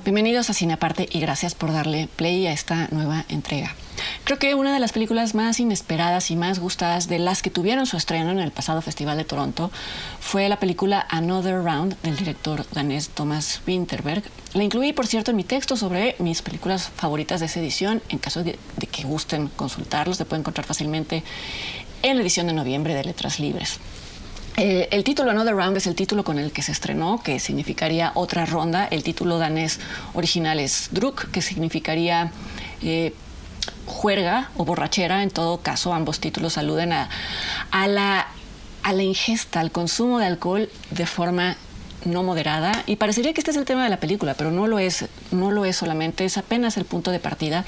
Bienvenidos a Cine Aparte y gracias por darle play a esta nueva entrega. Creo que una de las películas más inesperadas y más gustadas de las que tuvieron su estreno en el pasado Festival de Toronto fue la película Another Round del director danés Thomas Vinterberg. La incluí, por cierto, en mi texto sobre mis películas favoritas de esa edición. En caso de que gusten consultarlos, se puede encontrar fácilmente en la edición de noviembre de Letras Libres. El título Another Round es el título con el que se estrenó, que significaría otra ronda. El título danés original es Druk, que significaría juerga o borrachera. En todo caso, ambos títulos aluden a la ingesta, al consumo de alcohol de forma no moderada. Y parecería que este es el tema de la película, pero no lo es solamente. Es apenas el punto de partida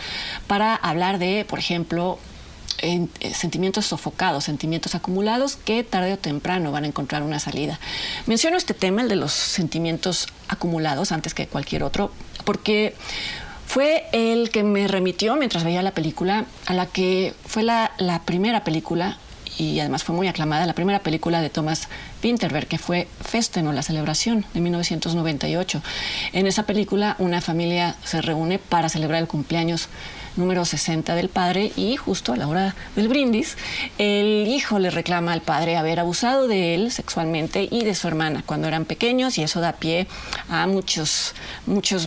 para hablar de, por ejemplo, sentimientos sofocados, sentimientos acumulados que tarde o temprano van a encontrar una salida. Menciono este tema, el de los sentimientos acumulados, antes que cualquier otro, porque fue el que me remitió, mientras veía la película, a la que fue la primera película, y además fue muy aclamada, la primera película de Thomas Vinterberg, que fue Festen, o La Celebración, de 1998. En esa película, una familia se reúne para celebrar el cumpleaños número 60 del padre, y justo a la hora del brindis, el hijo le reclama al padre haber abusado de él sexualmente y de su hermana cuando eran pequeños, y eso da pie a muchos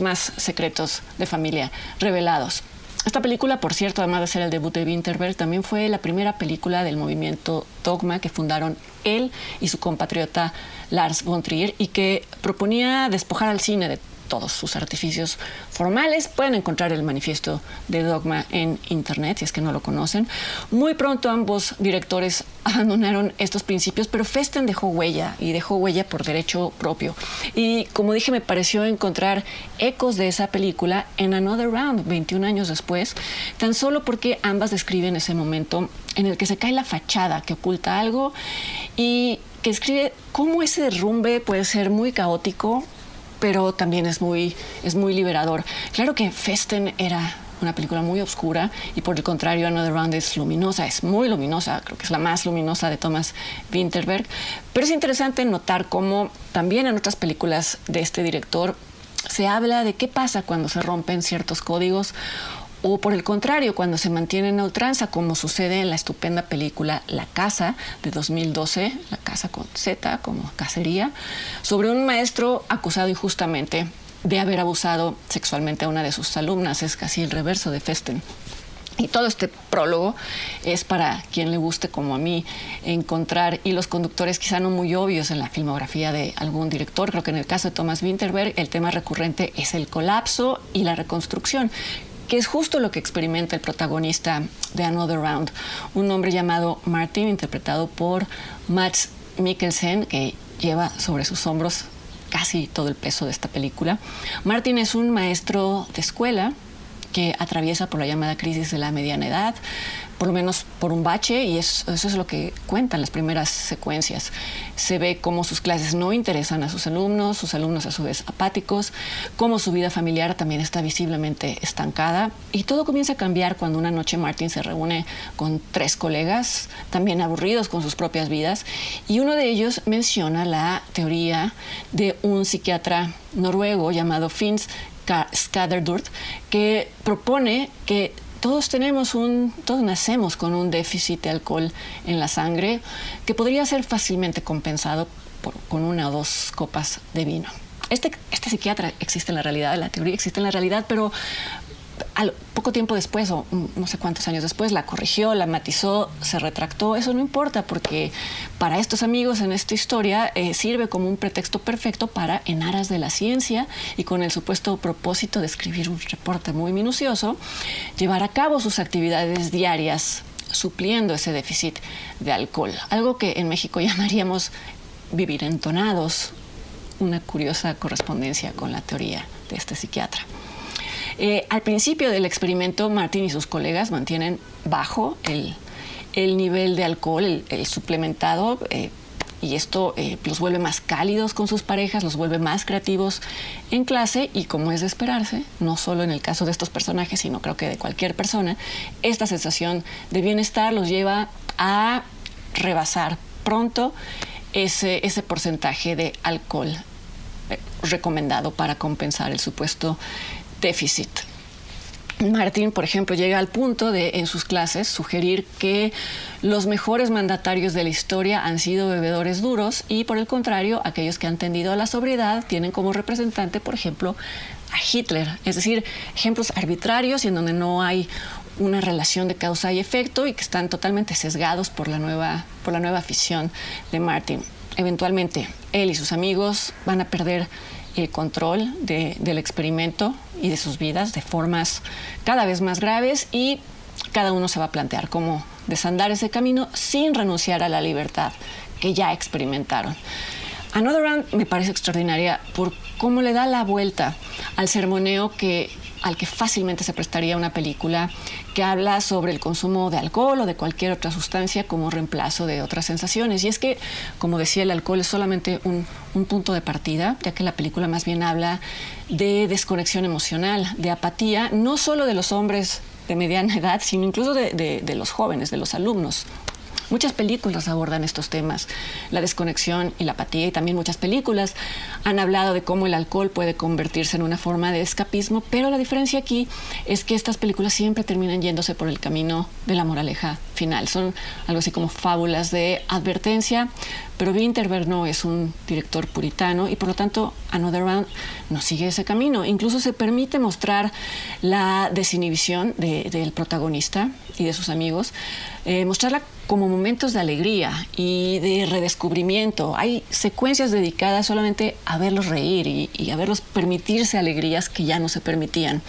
más secretos de familia revelados. Esta película, por cierto, además de ser el debut de Vinterberg, también fue la primera película del movimiento Dogma que fundaron él y su compatriota Lars von Trier, y que proponía despojar al cine de todos sus artificios formales. Pueden encontrar el manifiesto de Dogma en internet si es que no lo conocen. Muy pronto ambos directores abandonaron estos principios, pero Festen dejó huella, y dejó huella por derecho propio. Y como dije, me pareció encontrar ecos de esa película en Another Round, 21 años después, tan solo porque ambas describen ese momento en el que se cae la fachada que oculta algo, y que escribe cómo ese derrumbe puede ser muy caótico, pero también es muy liberador. Claro que Festen era una película muy oscura, y por el contrario, Another Round es luminosa, es muy luminosa, creo que es la más luminosa de Thomas Vinterberg. Pero es interesante notar cómo también en otras películas de este director se habla de qué pasa cuando se rompen ciertos códigos, o por el contrario, cuando se mantienen a ultranza, como sucede en la estupenda película La Casa, de 2012, La Casa con Z, como cacería, sobre un maestro acusado injustamente de haber abusado sexualmente a una de sus alumnas. Es casi el reverso de Festen. Y todo este prólogo es para quien le guste, como a mí, encontrar hilos conductores quizá no muy obvios en la filmografía de algún director. Creo que en el caso de Thomas Vinterberg el tema recurrente es el colapso y la reconstrucción, que es justo lo que experimenta el protagonista de Another Round, un hombre llamado Martin, interpretado por Mads Mikkelsen, que lleva sobre sus hombros casi todo el peso de esta película. Martin es un maestro de escuela que atraviesa por la llamada crisis de la mediana edad, por lo menos por un bache, y eso es lo que cuentan las primeras secuencias. Se ve cómo sus clases no interesan a sus alumnos a su vez apáticos, cómo su vida familiar también está visiblemente estancada, y todo comienza a cambiar cuando una noche Martin se reúne con 3 colegas, también aburridos con sus propias vidas, y uno de ellos menciona la teoría de un psiquiatra noruego llamado Finn Skaderdurt, que propone que todos nacemos con un déficit de alcohol en la sangre que podría ser fácilmente compensado con 1 o 2 copas de vino. Este psiquiatra existe en la realidad, la teoría existe en la realidad, pero al poco tiempo después, o no sé cuántos años después, la corrigió, la matizó, se retractó. Eso no importa, porque para estos amigos en esta historia sirve como un pretexto perfecto para, en aras de la ciencia y con el supuesto propósito de escribir un reporte muy minucioso, llevar a cabo sus actividades diarias supliendo ese déficit de alcohol. Algo que en México llamaríamos vivir entonados, una curiosa correspondencia con la teoría de este psiquiatra. Al principio del experimento, Martin y sus colegas mantienen bajo el nivel de alcohol, el suplementado, y esto los vuelve más cálidos con sus parejas, los vuelve más creativos en clase, y como es de esperarse, no solo en el caso de estos personajes, sino creo que de cualquier persona, esta sensación de bienestar los lleva a rebasar pronto ese porcentaje de alcohol recomendado para compensar el supuesto déficit. Martin, por ejemplo, llega al punto de, en sus clases, sugerir que los mejores mandatarios de la historia han sido bebedores duros y, por el contrario, aquellos que han tendido a la sobriedad tienen como representante, por ejemplo, a Hitler. Es decir, ejemplos arbitrarios y en donde no hay una relación de causa y efecto y que están totalmente sesgados por la nueva afición de Martin. Eventualmente, él y sus amigos van a perder el control del experimento y de sus vidas de formas cada vez más graves y cada uno se va a plantear cómo desandar ese camino sin renunciar a la libertad que ya experimentaron. Another Round me parece extraordinaria por cómo le da la vuelta al sermoneo al que fácilmente se prestaría una película que habla sobre el consumo de alcohol o de cualquier otra sustancia como reemplazo de otras sensaciones. Y es que, como decía, el alcohol es solamente un punto de partida, ya que la película más bien habla de desconexión emocional, de apatía, no solo de los hombres de mediana edad, sino incluso de los jóvenes, de los alumnos. Muchas películas abordan estos temas, la desconexión y la apatía, y también muchas películas han hablado de cómo el alcohol puede convertirse en una forma de escapismo, pero la diferencia aquí es que estas películas siempre terminan yéndose por el camino de la moraleja final. Son algo así como fábulas de advertencia, pero Winterberg no es un director puritano y por lo tanto Another Round no sigue ese camino. Incluso se permite mostrar la desinhibición del protagonista y de sus amigos, mostrarla como momentos de alegría y de redescubrimiento. Hay secuencias dedicadas solamente a verlos reír y a verlos permitirse alegrías que ya no se permitían.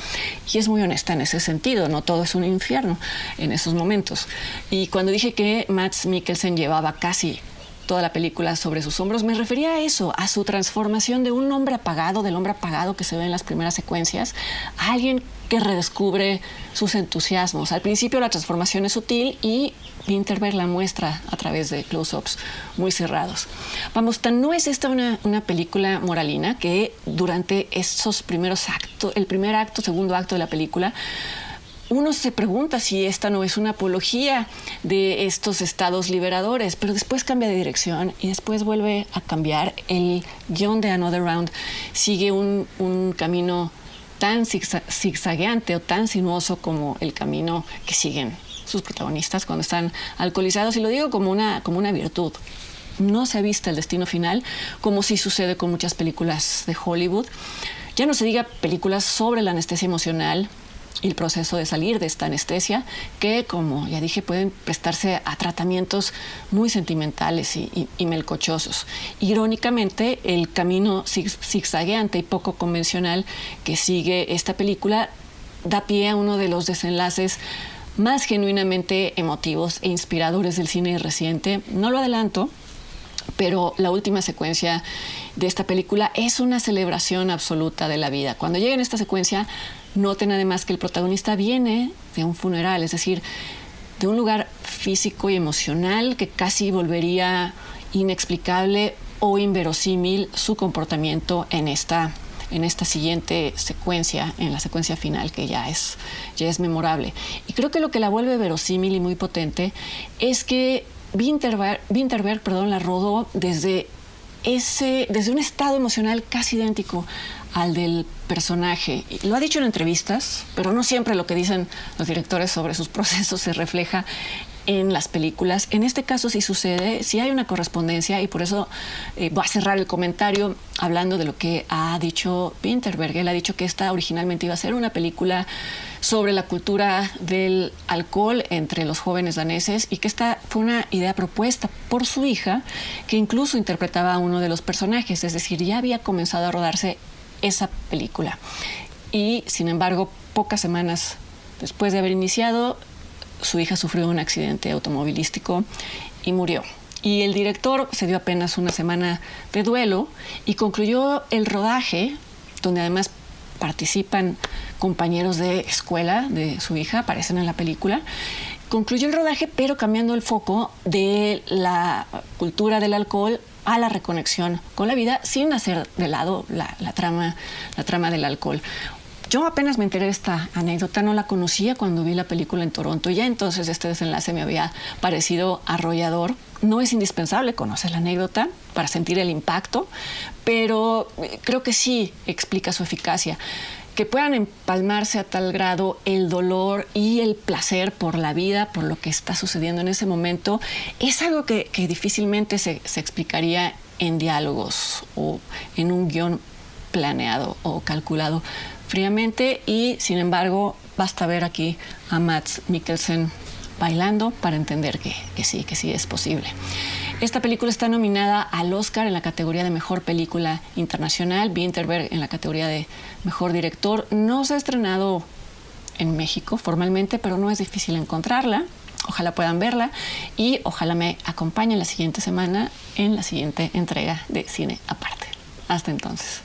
Y es muy honesta en ese sentido, no todo es un infierno en esos momentos. Y cuando dije que Mads Mikkelsen llevaba casi toda la película sobre sus hombros, me refería a eso, a su transformación de un hombre apagado, del hombre apagado que se ve en las primeras secuencias, a alguien que redescubre sus entusiasmos. Al principio la transformación es sutil y Winterberg la muestra a través de close-ups muy cerrados. Vamos, no es esta una película moralina que durante esos primeros actos, el primer acto, segundo acto de la película, uno se pregunta si esta no es una apología de estos estados liberadores, pero después cambia de dirección y después vuelve a cambiar. El guión de Another Round sigue un camino tan zigzagueante o tan sinuoso como el camino que siguen sus protagonistas cuando están alcoholizados, y lo digo como una virtud. No se avista el destino final, como sí sucede con muchas películas de Hollywood. Ya no se diga películas sobre la anestesia emocional y el proceso de salir de esta anestesia, que, como ya dije, pueden prestarse a tratamientos muy sentimentales y melcochosos. Irónicamente, el camino zigzagueante y poco convencional que sigue esta película da pie a uno de los desenlaces más genuinamente emotivos e inspiradores del cine reciente. No lo adelanto, pero la última secuencia de esta película es una celebración absoluta de la vida. Cuando llega en esta secuencia, noten además que el protagonista viene de un funeral, es decir, de un lugar físico y emocional que casi volvería inexplicable o inverosímil su comportamiento en esta siguiente secuencia, en la secuencia final, que ya es memorable. Y creo que lo que la vuelve verosímil y muy potente es que Winterberg, la rodó desde un estado emocional casi idéntico al del personaje. Lo ha dicho en entrevistas, pero no siempre lo que dicen los directores sobre sus procesos se refleja en las películas. En este caso sí sucede, sí hay una correspondencia, y por eso voy a cerrar el comentario hablando de lo que ha dicho Winterberg. Él ha dicho que esta originalmente iba a ser una película sobre la cultura del alcohol entre los jóvenes daneses, y que esta fue una idea propuesta por su hija, que incluso interpretaba a uno de los personajes, es decir, ya había comenzado a rodarse esa película. Y, sin embargo, pocas semanas después de haber iniciado, su hija sufrió un accidente automovilístico y murió. Y el director se dio apenas una semana de duelo y concluyó el rodaje, donde además participan compañeros de escuela de su hija, aparecen en la película. Concluyó el rodaje, pero cambiando el foco de la cultura del alcohol a la reconexión con la vida, sin hacer de lado la trama del alcohol. Yo apenas me enteré de esta anécdota, no la conocía cuando vi la película en Toronto. Ya entonces este desenlace me había parecido arrollador. No es indispensable conocer la anécdota para sentir el impacto, pero creo que sí explica su eficacia. Que puedan empalmarse a tal grado el dolor y el placer por la vida, por lo que está sucediendo en ese momento, es algo que difícilmente se explicaría en diálogos o en un guión planeado o calculado fríamente, y sin embargo basta ver aquí a Mads Mikkelsen bailando para entender que sí es posible. Esta película está nominada al Oscar en la categoría de Mejor Película Internacional, Winterberg en la categoría de Mejor Director. No se ha estrenado en México formalmente, pero no es difícil encontrarla. Ojalá puedan verla y ojalá me acompañen la siguiente semana en la siguiente entrega de Cine Aparte. Hasta entonces.